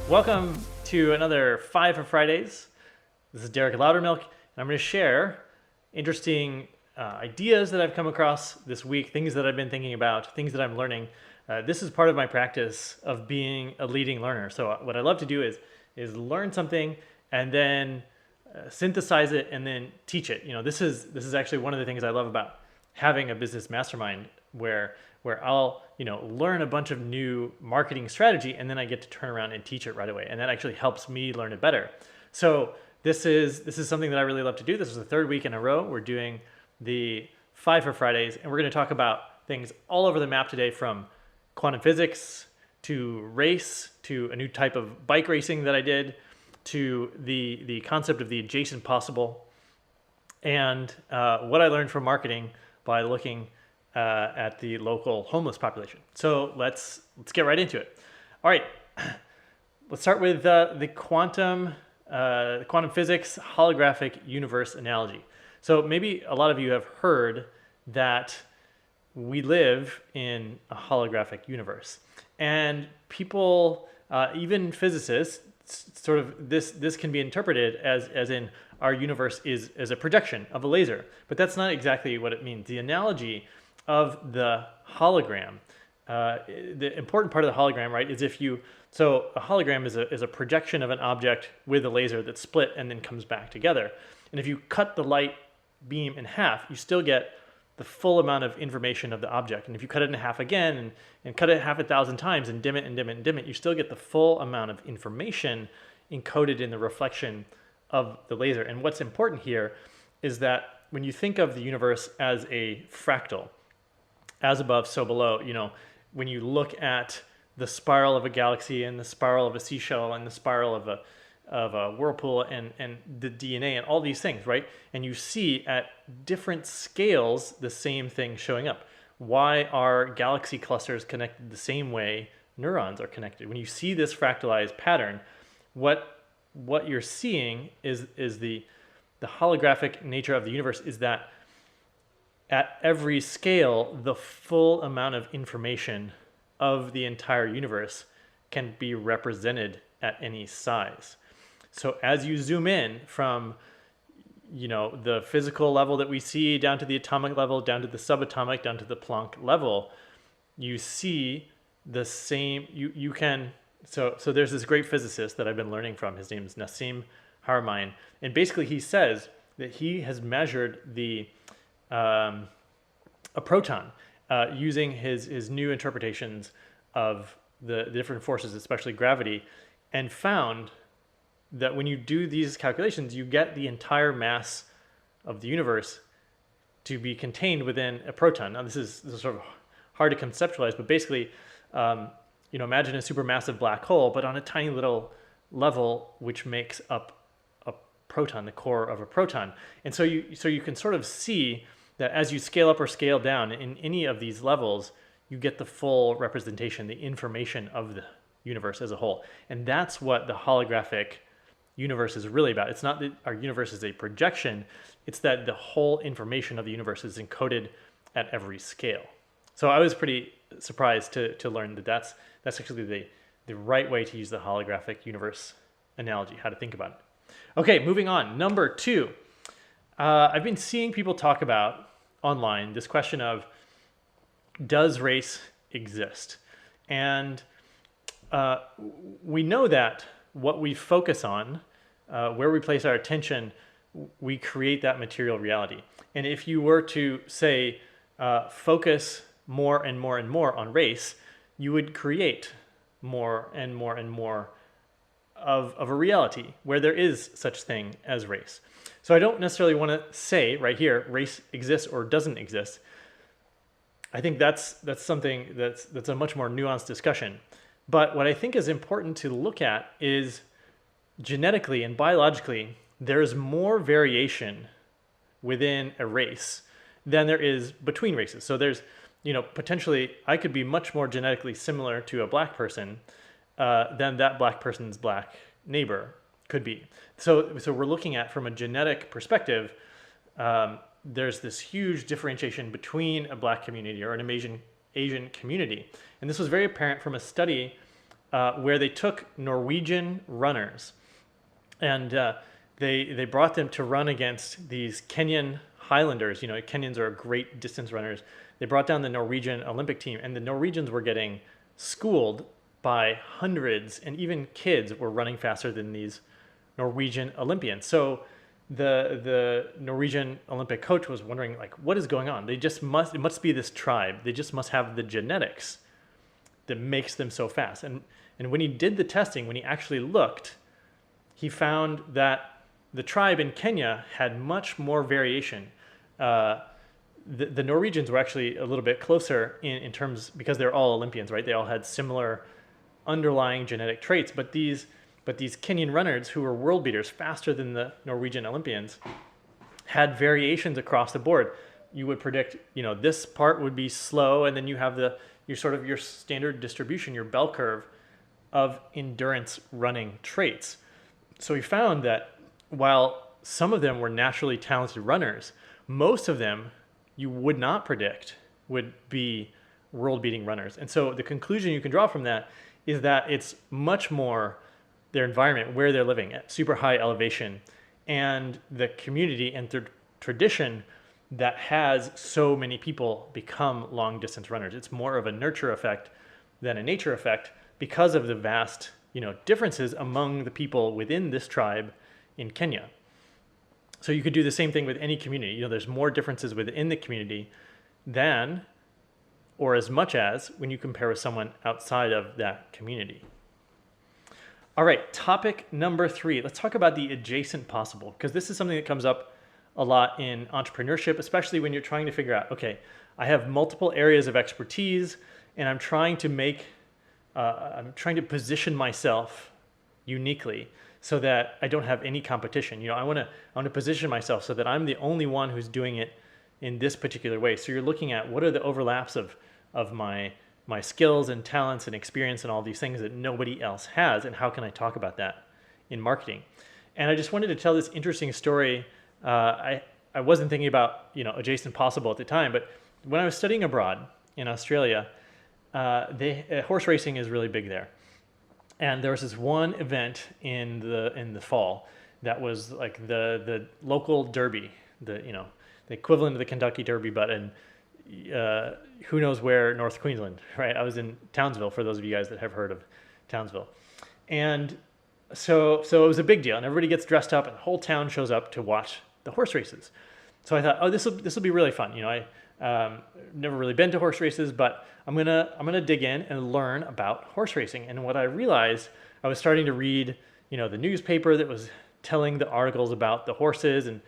Welcome to another 5 for Fridays. This is Derek Loudermilk, and I'm going to share interesting ideas that I've come across this week, things that I've been thinking about, things that I'm learning. This is part of my practice of being a leading learner. So what I love to do is learn something and then synthesize it and then teach it. You know, this is actually one of the things I love about having a business mastermind where I'll learn a bunch of new marketing strategy and then I get to turn around and teach it right away, and that actually helps me learn it better. So this is something that I really love to do. This is the third week in a row we're doing the 5 for Fridays, and we're going to talk about things all over the map today, from quantum physics to race to a new type of bike racing that I did to the concept of the adjacent possible, and what I learned from marketing by looking at the local homeless population. So let's get right into it. All right, let's start with the quantum physics holographic universe analogy. So maybe a lot of you have heard that we live in a holographic universe, and people, even physicists, sort of this can be interpreted as in our universe is as a projection of a laser, but that's not exactly what it means. The analogy of the hologram, the important part of the hologram, right, is so a hologram is a projection of an object with a laser that's split and then comes back together. And if you cut the light beam in half, you still get the full amount of information of the object. And if you cut it in half again and cut it half 1,000 times and dim it and dim it and dim it, you still get the full amount of information encoded in the reflection of the laser. And what's important here is that when you think of the universe as a fractal, as above, so below, when you look at the spiral of a galaxy and the spiral of a seashell and the spiral of a whirlpool and the DNA and all these things, right? And you see at different scales the same thing showing up. Why are galaxy clusters connected the same way neurons are connected? When you see this fractalized pattern, what you're seeing is the holographic nature of the universe is that at every scale, the full amount of information of the entire universe can be represented at any size. So as you zoom in from the physical level that we see down to the atomic level, down to the subatomic, down to the Planck level, you see the same. You can so there's this great physicist that I've been learning from. His name is Nassim Haramein, and basically he says that he has measured a proton using his new interpretations of the different forces, especially gravity, and found that when you do these calculations, you get the entire mass of the universe to be contained within a proton. Now, this is sort of hard to conceptualize, but basically, imagine a supermassive black hole, but on a tiny little level, which makes up a proton, the core of a proton. And so you can sort of see that as you scale up or scale down in any of these levels, you get the full representation, the information of the universe as a whole. And that's what the holographic universe is really about. It's not that our universe is a projection, it's that the whole information of the universe is encoded at every scale. So I was pretty surprised to learn that that's actually the right way to use the holographic universe analogy, how to think about it. Okay, moving on. Number 2. I've been seeing people talk about online this question of, does race exist? And we know that what we focus on, where we place our attention, we create that material reality. And if you were to say, focus more and more and more on race, you would create more and more and more of a reality where there is such thing as race. So I don't necessarily want to say right here, race exists or doesn't exist. I think that's something that's a much more nuanced discussion. But what I think is important to look at is genetically and biologically, there's more variation within a race than there is between races. So there's, potentially I could be much more genetically similar to a black person than that black person's black neighbor could be. So we're looking at, from a genetic perspective, there's this huge differentiation between a black community or an Asian community. And this was very apparent from a study where they took Norwegian runners and they brought them to run against these Kenyan Highlanders. Kenyans are great distance runners. They brought down the Norwegian Olympic team, and the Norwegians were getting schooled by hundreds, and even kids were running faster than these Norwegian Olympians. So the Norwegian Olympic coach was wondering, like, what is going on? It must be this tribe. They just must have the genetics that makes them so fast. And when he did the testing, when he actually looked, he found that the tribe in Kenya had much more variation. The Norwegians were actually a little bit closer in terms, because they're all Olympians, right? They all had similar underlying genetic traits, but these Kenyan runners who were world beaters, faster than the Norwegian Olympians, had variations across the board. You would predict, this part would be slow, and then you have your standard distribution, your bell curve of endurance running traits. So we found that while some of them were naturally talented runners, most of them you would not predict would be world-beating runners. And so the conclusion you can draw from that is that it's much more their environment, where they're living at super high elevation, and the community and the tradition that has so many people become long-distance runners. It's more of a nurture effect than a nature effect because of the vast, differences among the people within this tribe in Kenya. So you could do the same thing with any community. There's more differences within the community than, or as much as, when you compare with someone outside of that community. All right, topic number 3. Let's talk about the adjacent possible, because this is something that comes up a lot in entrepreneurship, especially when you're trying to figure out, okay, I have multiple areas of expertise, and I'm trying to position myself uniquely so that I don't have any competition. I want to position myself so that I'm the only one who's doing it in this particular way. So you're looking at what are the overlaps of my skills and talents and experience and all these things that nobody else has, and how can I talk about that in marketing? And I just wanted to tell this interesting story. I wasn't thinking about adjacent possible at the time, but when I was studying abroad in Australia, horse racing is really big there. And there was this one event in the fall that was like the local derby, the equivalent of the Kentucky Derby, but in who knows where, North Queensland, right? I was in Townsville, for those of you guys that have heard of Townsville. And so it was a big deal, and everybody gets dressed up, and the whole town shows up to watch the horse races. So I thought, oh, this will be really fun. I never really been to horse races, but I'm gonna dig in and learn about horse racing. And what I realized, I was starting to read, the newspaper that was telling the articles about the horses, and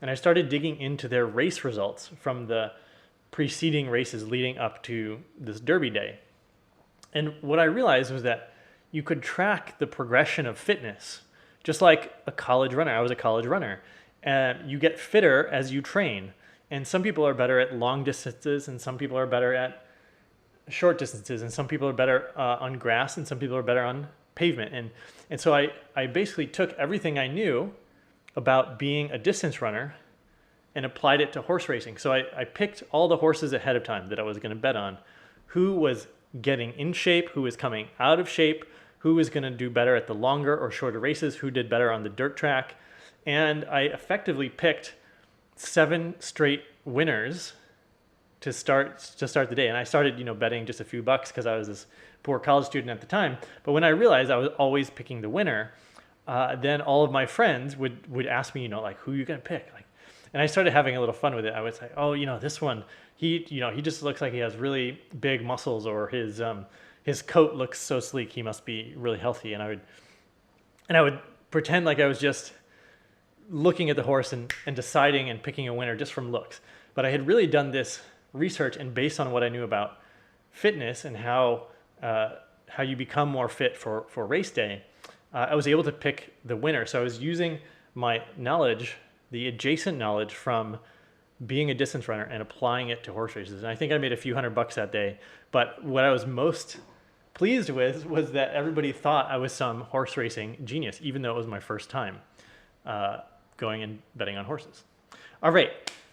I started digging into their race results from the preceding races leading up to this Derby day. And what I realized was that you could track the progression of fitness, just like a college runner. I was a college runner. You get fitter as you train. And some people are better at long distances, and some people are better at short distances, and some people are better on grass, and some people are better on pavement. And so I basically took everything I knew about being a distance runner and applied it to horse racing. So I picked all the horses ahead of time that I was going to bet on, who was getting in shape, who was coming out of shape, who was going to do better at the longer or shorter races, who did better on the dirt track. And I effectively picked 7 straight winners to start the day. And I started, betting just a few bucks because I was this poor college student at the time. But when I realized I was always picking the winner, then all of my friends would ask me, like, who are you going to pick? And I started having a little fun with it. I would say, oh, this one, he just looks like he has really big muscles, or his coat looks so sleek, he must be really healthy. And I would pretend like I was just looking at the horse and deciding and picking a winner just from looks. But I had really done this research, and based on what I knew about fitness and how you become more fit for race day, I was able to pick the winner. So I was using my knowledge, the adjacent knowledge from being a distance runner, and applying it to horse races. And I think I made a few $100 that day. But what I was most pleased with was that everybody thought I was some horse racing genius, even though it was my first time going and betting on horses. All right,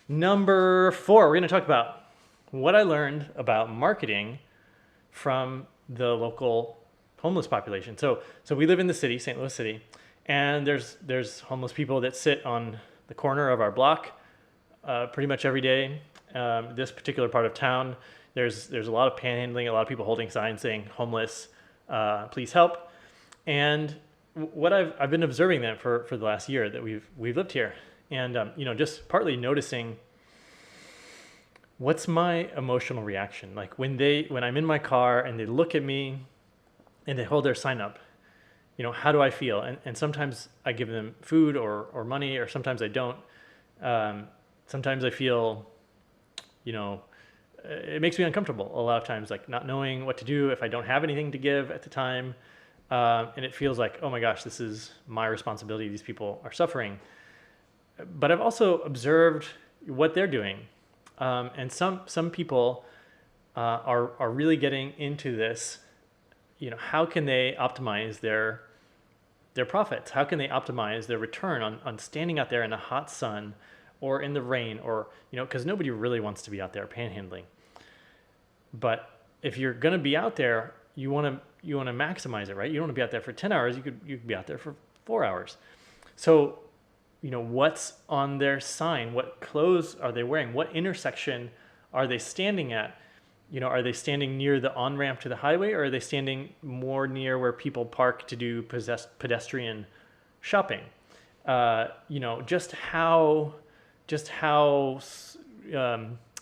number 4, we're going to talk about what I learned about marketing from the local homeless population. So we live in the city, St. Louis City, and there's homeless people that sit on the corner of our block pretty much every day. This particular part of town, there's a lot of panhandling, a lot of people holding signs saying homeless, please help. And what I've been observing that for the last year that we've lived here, and just partly noticing what's my emotional reaction. Like when I'm in my car and they look at me and they hold their sign up, how do I feel? And sometimes I give them food or money, or sometimes I don't. Sometimes I feel, it makes me uncomfortable a lot of times, like not knowing what to do if I don't have anything to give at the time. And it feels like, oh my gosh, this is my responsibility. These people are suffering. But I've also observed what they're doing. And some people are really getting into this. How can they optimize their profits? How can they optimize their return on standing out there in the hot sun or in the rain, or because nobody really wants to be out there panhandling. But if you're going to be out there, you want to maximize it, right? You don't want to be out there for 10 hours. You could be out there for 4 hours. So what's on their sign? What clothes are they wearing? What intersection are they standing at? Are they standing near the on-ramp to the highway, or are they standing more near where people park to do pedestrian shopping? Just how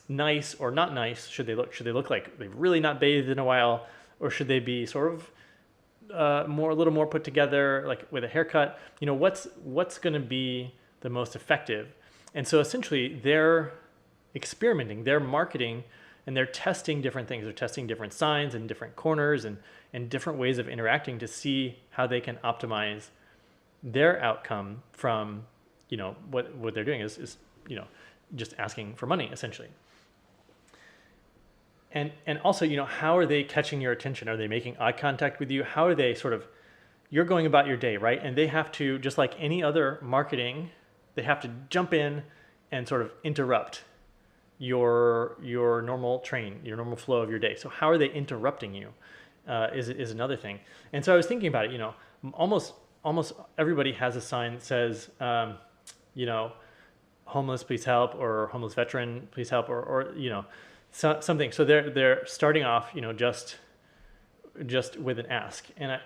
nice or not nice should they look? Should they look like they've really not bathed in a while, or should they be sort of a little more put together, like with a haircut? What's going to be the most effective? And so essentially they're experimenting, they're marketing, and they're testing different things. They're testing different signs and different corners and different ways of interacting to see how they can optimize their outcome from, what they're doing is just asking for money essentially. And also, how are they catching your attention? Are they making eye contact with you? How are they you're going about your day, right? And they have to, just like any other marketing, they have to jump in and sort of interrupt your normal train, your normal flow of your day. So how are they interrupting you is another thing. And so I was thinking about it, almost everybody has a sign that says, homeless, please help, or homeless veteran, please help, or something. So they're starting off, just with an ask. And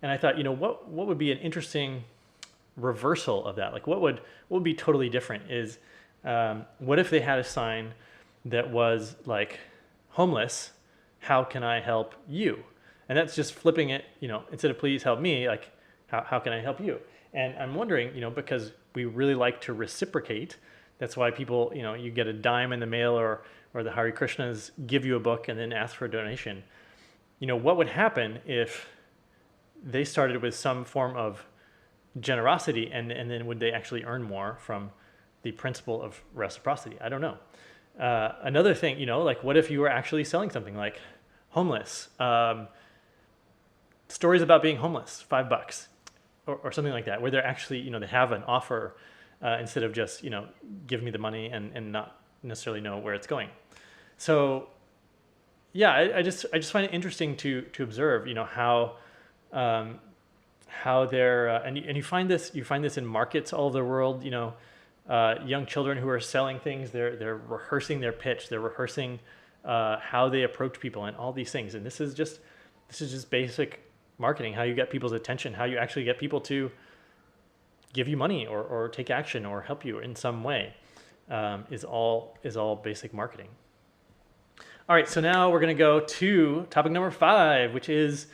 I thought, what would be an interesting reversal of that? Like what would be totally different is, what if they had a sign that was like, homeless, how can I help you? And that's just flipping it, instead of please help me, like how can I help you? And I'm wondering, because we really like to reciprocate. That's why people, you get a dime in the mail, or the Hare Krishnas give you a book and then ask for a donation. What would happen if they started with some form of generosity, and then would they actually earn more from the principle of reciprocity? I don't know. Another thing, like what if you were actually selling something like Homeless, stories about being homeless, $5, or something like that, where they're actually, they have an offer instead of just, give me the money and not necessarily know where it's going. So yeah, I just find it interesting to observe, how they're, and you find this in markets all over the world, young children who are selling things, they're rehearsing their pitch, they're rehearsing how they approach people and all these things. And this is just basic marketing, how you get people's attention, how you actually get people to give you money or take action or help you in some way, is all basic marketing. All right, so now we're going to go to topic number 5, which is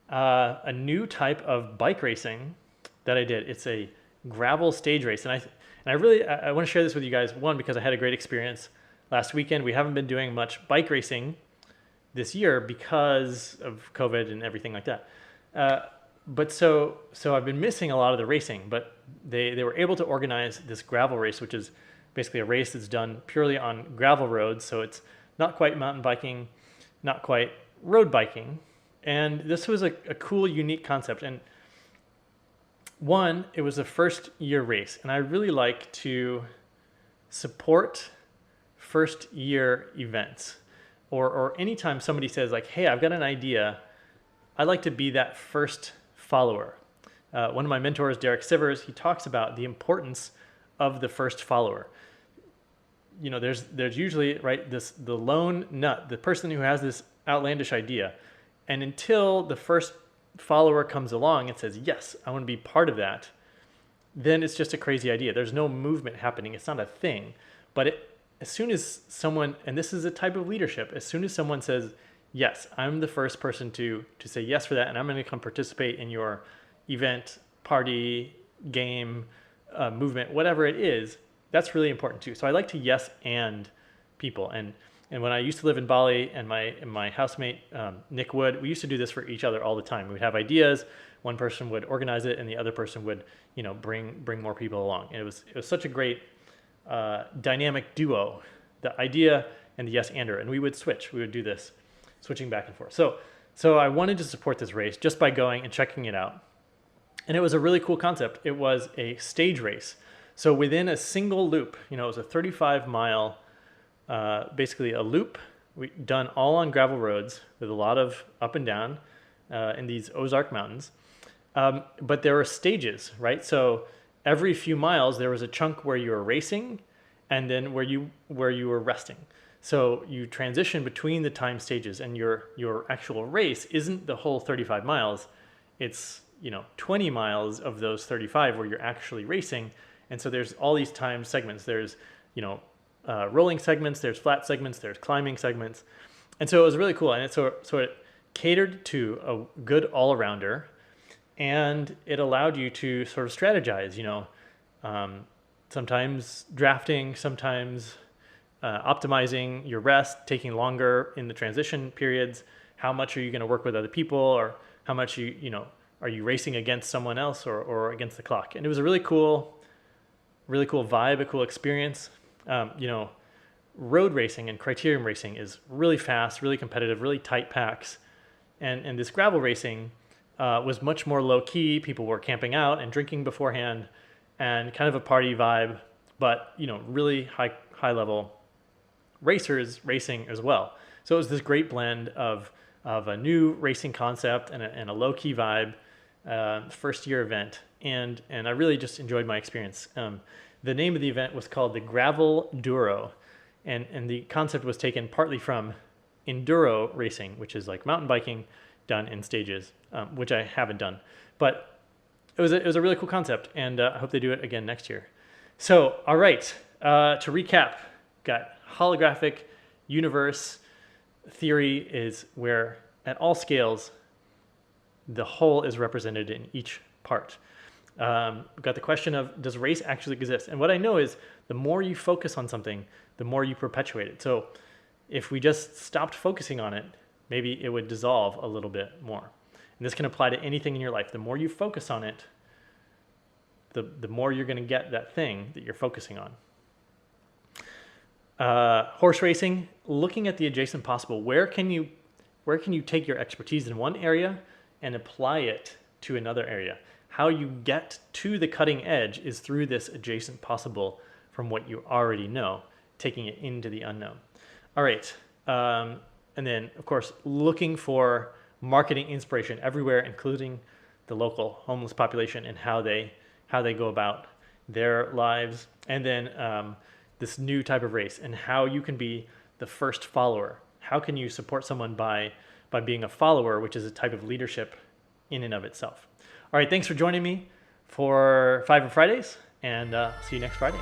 a new type of bike racing that I did. It's a gravel stage race, and I want to share this with you guys. One, because I had a great experience last weekend. We haven't been doing much bike racing this year because of COVID and everything like that. But so I've been missing a lot of the racing, but they were able to organize this gravel race, which is basically a race that's done purely on gravel roads. So it's not quite mountain biking, not quite road biking. And this was a cool, unique concept. And one, it was a first year race, and I really like to support first year events, or anytime somebody says like, hey, I've got an idea, I like to be that first follower. One of my mentors, Derek Sivers, he talks about the importance of the first follower. There's usually, right, the lone nut, the person who has this outlandish idea, and until the first follower comes along and says, yes, I want to be part of that, then it's just a crazy idea. There's no movement happening. It's not a thing. But as soon as someone, and this is a type of leadership, as soon as someone says, yes, I'm the first person to say yes for that, and I'm going to come participate in your event, party, game, movement, whatever it is, that's really important too. So I like to yes and people. And when I used to live in Bali, and my housemate, Nick Wood, we used to do this for each other all the time. We'd have ideas, one person would organize it, and the other person would, bring more people along. And it was such a great dynamic duo, the idea and the yes-ander. And we would do this, switching back and forth. So I wanted to support this race just by going and checking it out. And it was a really cool concept. It was a stage race. So within a single loop, it was a 35-mile, basically a loop done all on gravel roads with a lot of up and down in these Ozark Mountains. But there were stages, right? So every few miles, there was a chunk where you were racing and then where you were resting. So you transition between the time stages, and your actual race isn't the whole 35 miles. It's 20 miles of those 35 where you're actually racing. And so there's all these time segments. There's rolling segments, there's flat segments, there's climbing segments. And so it was really cool. And it catered to a good all-arounder, and it allowed you to sort of strategize, sometimes drafting, sometimes optimizing your rest, taking longer in the transition periods. How much are you going to work with other people, or how much are you racing against someone else or against the clock? And it was a really cool vibe, a cool experience. Road racing and criterium racing is really fast, really competitive, really tight packs. And this gravel racing was much more low key. People were camping out and drinking beforehand, and kind of a party vibe, but really high level racers racing as well. So it was this great blend of a new racing concept and a low key vibe, first year event. And I really just enjoyed my experience. The name of the event was called the Gravel Duro, and the concept was taken partly from enduro racing, which is like mountain biking done in stages, which I haven't done. But it was a really cool concept, and I hope they do it again next year. So, all right, to recap, got holographic universe theory is where at all scales the whole is represented in each part. Got the question of, does race actually exist? And what I know is the more you focus on something, the more you perpetuate it. So if we just stopped focusing on it, maybe it would dissolve a little bit more. And this can apply to anything in your life. The more you focus on it, the more you're going to get that thing that you're focusing on. Horse racing, looking at the adjacent possible. Where can you take your expertise in one area and apply it to another area? How you get to the cutting edge is through this adjacent possible from what you already know, taking it into the unknown. All right. And then, of course, looking for marketing inspiration everywhere, including the local homeless population and how they go about their lives. And then this new type of race and how you can be the first follower. How can you support someone by being a follower, which is a type of leadership in and of itself. All right, thanks for joining me for 5 Fridays, and see you next Friday.